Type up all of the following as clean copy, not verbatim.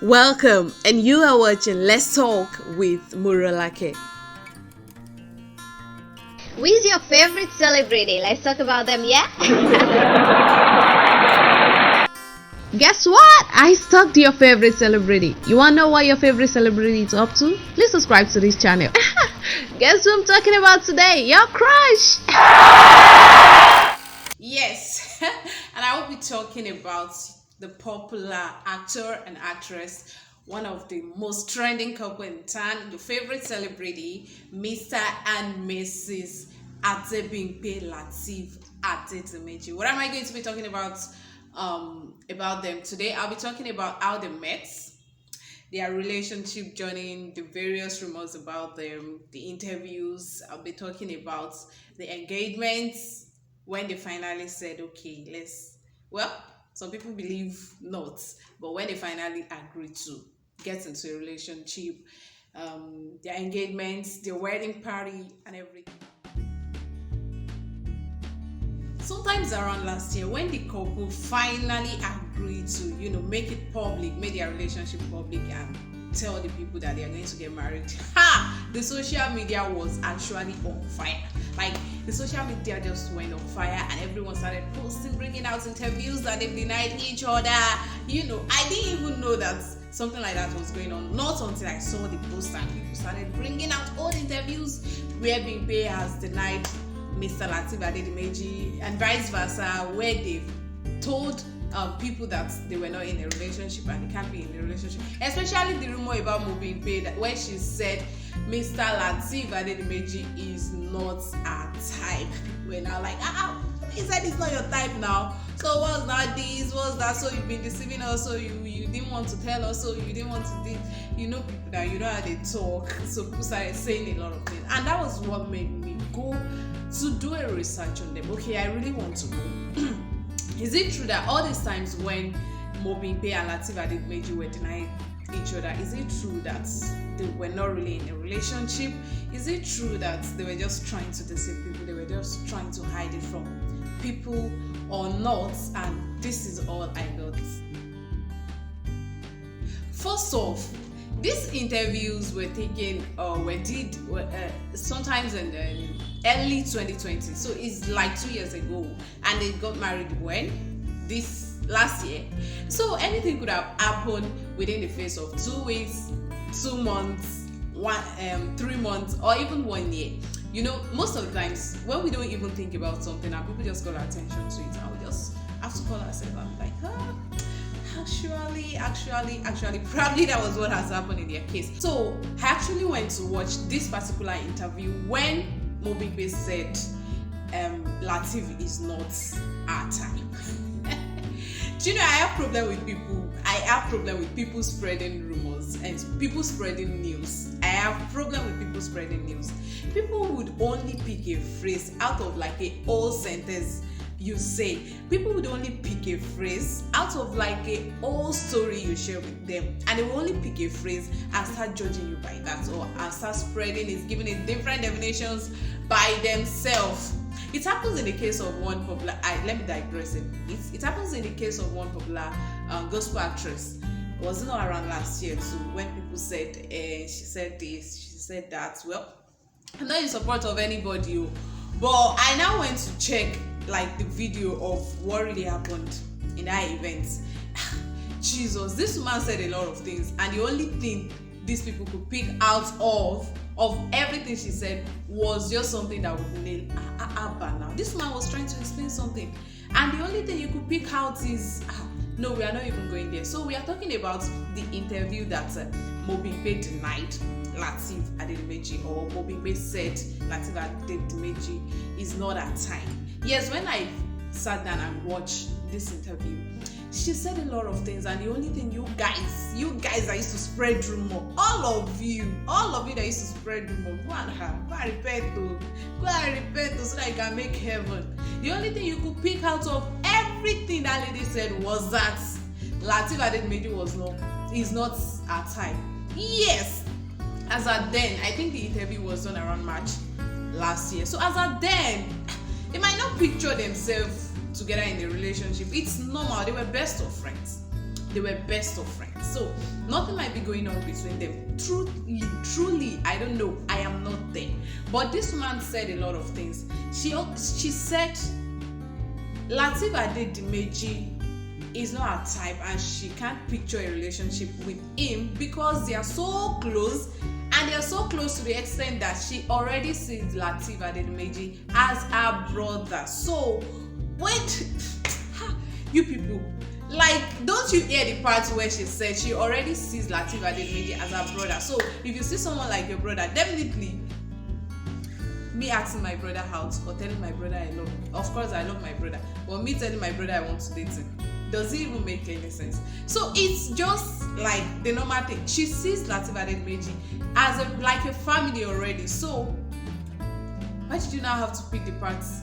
Welcome, and you are watching Let's Talk with Muralake. Who is your favorite celebrity? Let's talk about them, yeah? Guess what? I stalked your favorite celebrity. You wanna know what your favorite celebrity is up to? Please subscribe to this channel. Guess who I'm talking about today? Your crush! Yes, and I will be talking about the popular actor and actress, one of the most trending couple in town, your favorite celebrity, Mr. and Mrs. Adebimpe, Lateef, Adedimeji. What am I going to be talking about them today? I'll be talking about how they met, their relationship journey, the various rumors about them, the interviews. I'll be talking about the engagements, when they finally said, okay, some people believe not, but when they finally agreed to get into a relationship, their engagements, their wedding party, and everything. Sometimes around last year, when the couple finally agreed to, make it public, make their relationship public, and tell the people that they are going to get married, the social media was actually on fire. Like, the social media just went on fire, and everyone started posting, bringing out interviews that they denied each other. I didn't even know that something like that was going on, not until I saw the post and people started bringing out old interviews where Bimpe has denied Mr. Lateef Adedimeji, and vice versa, where they've told people that they were not in a relationship and they can't be in a relationship. Especially the rumor about Bimpe, that when she said Mr. Lateef Adedimeji is not a type. We're now like, he said it's not your type now. So what's not this? What's that? So you've been deceiving us. So you didn't want to tell us. So you didn't want to do. People that you know how they talk. So people started saying a lot of things, and that was what made me go to do a research on them. Okay, I really want to know. Is it true that all these times when Bimpe and Lateef Adedimeji were denying each other, is it true that they were not really in a relationship? Is it true that they were just trying to deceive people? They were just trying to hide it from people or not? And this is all I got. First off, these interviews were taken sometimes in the early 2020, so it's like 2 years ago, and they got married when? This last year. So anything could have happened within the space of 2 weeks, 2 months, 3 months, or even 1 year. Most of the times when we don't even think about something and people just call our attention to it, and we just have to call ourselves and be like, actually, probably that was what has happened in their case. So I actually went to watch this particular interview when Bimpe said Lateef is not our type. Do you know, I have problem with people. I have problem with people spreading rumors and people spreading news. I have problem with people spreading news. People would only pick a phrase out of like a whole sentence you say. People would only pick a phrase out of like a whole story you share with them, and they will only pick a phrase and start judging you by that, or and start spreading it, giving it different definitions by themselves. It happens in the case of one popular. Let me digress. It happens in the case of one popular gospel actress. It was not around last year too, when people said she said this, she said that. Well, I'm not in support of anybody, but I now went to check like the video of what really happened in that event. Jesus, this woman said a lot of things, and the only thing these people could pick out of everything she said was just something that would nail now. This woman was trying to explain something, and the only thing you could pick out is no, we are not even going there. So we are talking about the interview that Bimpe denied Lateef Adedimeji, or Bimpe said Lateef Adedimeji is not her type. Yes, when I sat down and watched this interview, she said a lot of things, and the only thing you guys that used to spread rumor, all of you that used to spread rumor, go and repent so that you can make heaven. The only thing you could pick out of everything that lady said was that Lateef Adedimeji is not her type. Yes, as at then, I think the interview was done around March last year. So as at then, they might not picture themselves together in a relationship. It's normal. They were best of friends. They were best of friends. So nothing might be going on between them. Truly, I don't know. I am not there. But this woman said a lot of things. She said Lateef Adedimeji is not her type and she can't picture a relationship with him because they are so close, and they are so close to the extent that she already sees Lateef Adedimeji as her brother. So wait, you people, like, don't you hear the part where she said she already sees Lateef Adedimeji as her brother? So if you see someone like your brother, definitely me asking my brother out or telling my brother I love him. Of course I love my brother, but me telling my brother I want to date him, does it even make any sense? So it's just like the normal thing. She sees Lateef Adedimeji as like a family already. So why did you now have to pick the parts?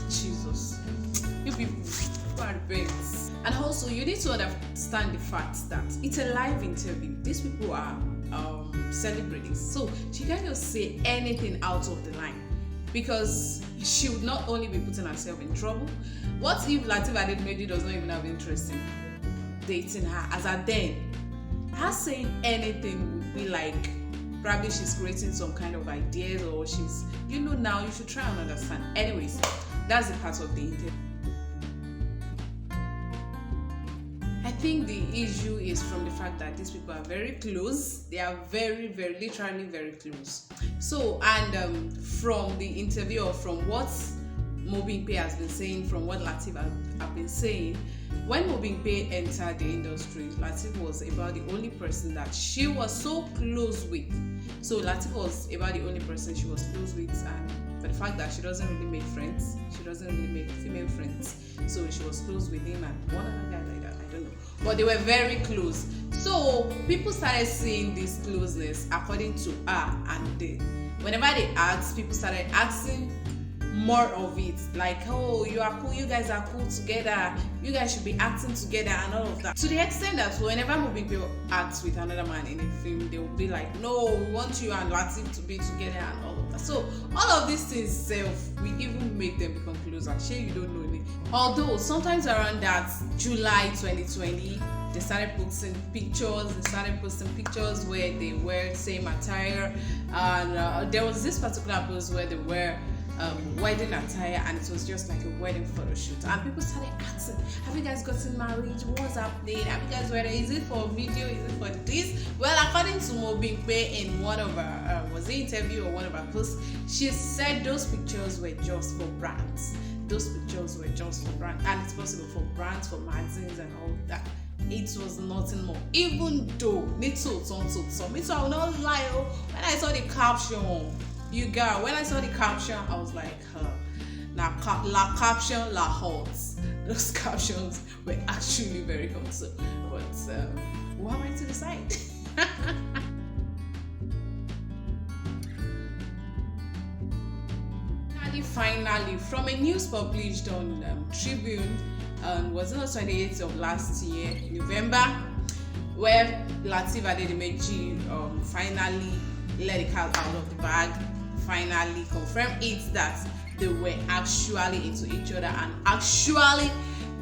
Jesus, you people are repent. And also you need to understand the fact that it's a live interview. These people are celebrities, so she can't just say anything out of the line, because she would not only be putting herself in trouble. What if Lateef Adedimeji does not even have interest in dating her? As at then, her saying anything would be like, probably she's creating some kind of ideas, or she's, now you should try and understand. Anyways, that's the part of the interview. I think the issue is from the fact that these people are very close. They are very, very, literally very close. So, and from the interview, or from what Adebimpe has been saying, from what Lateef have been saying, when Adebimpe entered the industry, Lateef was about the only person that she was so close with. So Lateef was about the only person she was close with, and for the fact that she doesn't really make friends, she doesn't really make female friends, so she was close with him and one other guy like that, I don't know, but they were very close. So people started seeing this closeness according to her, and whenever they asked, people started asking more of it, like, oh, you are cool, you guys are cool together, you guys should be acting together and all of that, to the extent that whenever Adebimpe acts with another man in a film, they will be like, no, we want you and Lateef to be together and all of that. So all of these things self we even make them become closer. Sure, you don't know it. Although sometimes around that July 2020, they started posting pictures where they wear same attire, and there was this particular post where they wear wedding attire, and it was just like a wedding photo shoot, and people started asking, have you guys gotten married? What's happening? Have you guys wedding? Is it for video? Is it for this? Well, according to Adebimpe, in one of her was the interview or one of her posts, she said those pictures were just for brands. Those pictures were just for brands, and it's possible for brands, for magazines and all that. It was nothing more. Even though me too, I will not lie. When I saw the caption, when I saw the caption, I was like, la caption la hot. Those captions were actually very hot. So, but who am I to decide? Finally, from a news published on Tribune, was it on 28th of last year, November, where Lateef Adedimeji finally let the cat out of the bag, finally confirmed it that they were actually into each other and actually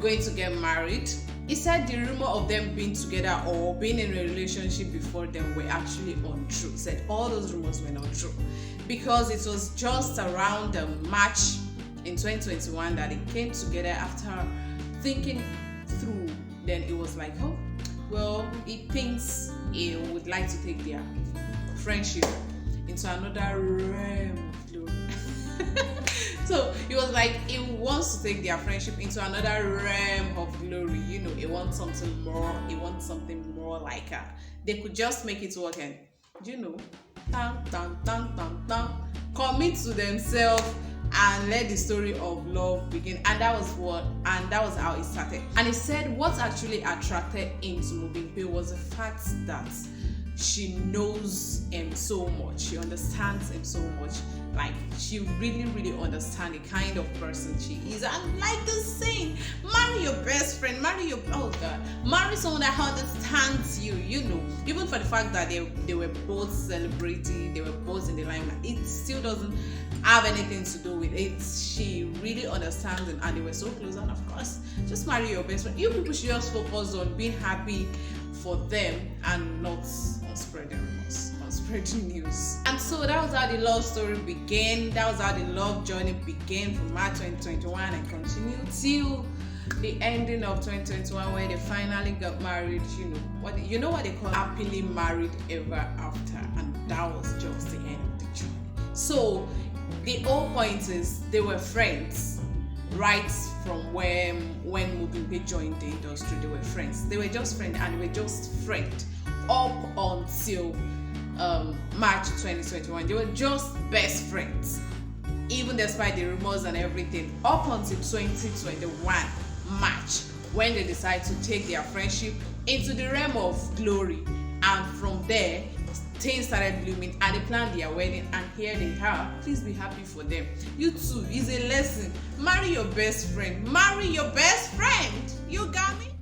going to get married. He said the rumor of them being together or being in a relationship before them were actually untrue. He said all those rumors were not true, because it was just around March in 2021 that they came together after thinking through. Then it was like, oh, well, he thinks he would like to take their friendship into another realm of glory. So it was like he wants to take their friendship into another realm of glory. He wants something more. He wants something more like they could just make it work and commit to themselves and let the story of love begin. And that was how it started. And he said what actually attracted him to Adebimpe was the fact that she knows him so much, she understands him so much, Like, she really understands the kind of person she is. And like the saying, marry your best friend, marry someone that understands you, you know. Even for the fact that they were both celebrating, they were both in the limelight, it still doesn't have anything to do with it. She really understands it, and they were so close. And of course, just marry your best friend. You people should just focus on being happy for them and not on spreading rumors, on spreading news. And so that was how the love story began. That was how the love journey began from March 2021 and continued till the ending of 2021, where they finally got married. You know what they call happily married ever after, and that was just the end of the journey. So the whole point is they were friends right from when Adebimpe joined the industry. They were friends. They were just friends, and they were just friends up until March 2021. They were just best friends, even despite the rumors and everything, up until 2021 March, when they decided to take their friendship into the realm of glory. And from there, things started blooming, and they planned their wedding, and here they are. Please be happy for them. You too, is a lesson. Marry your best friend. Marry your best friend. You got me?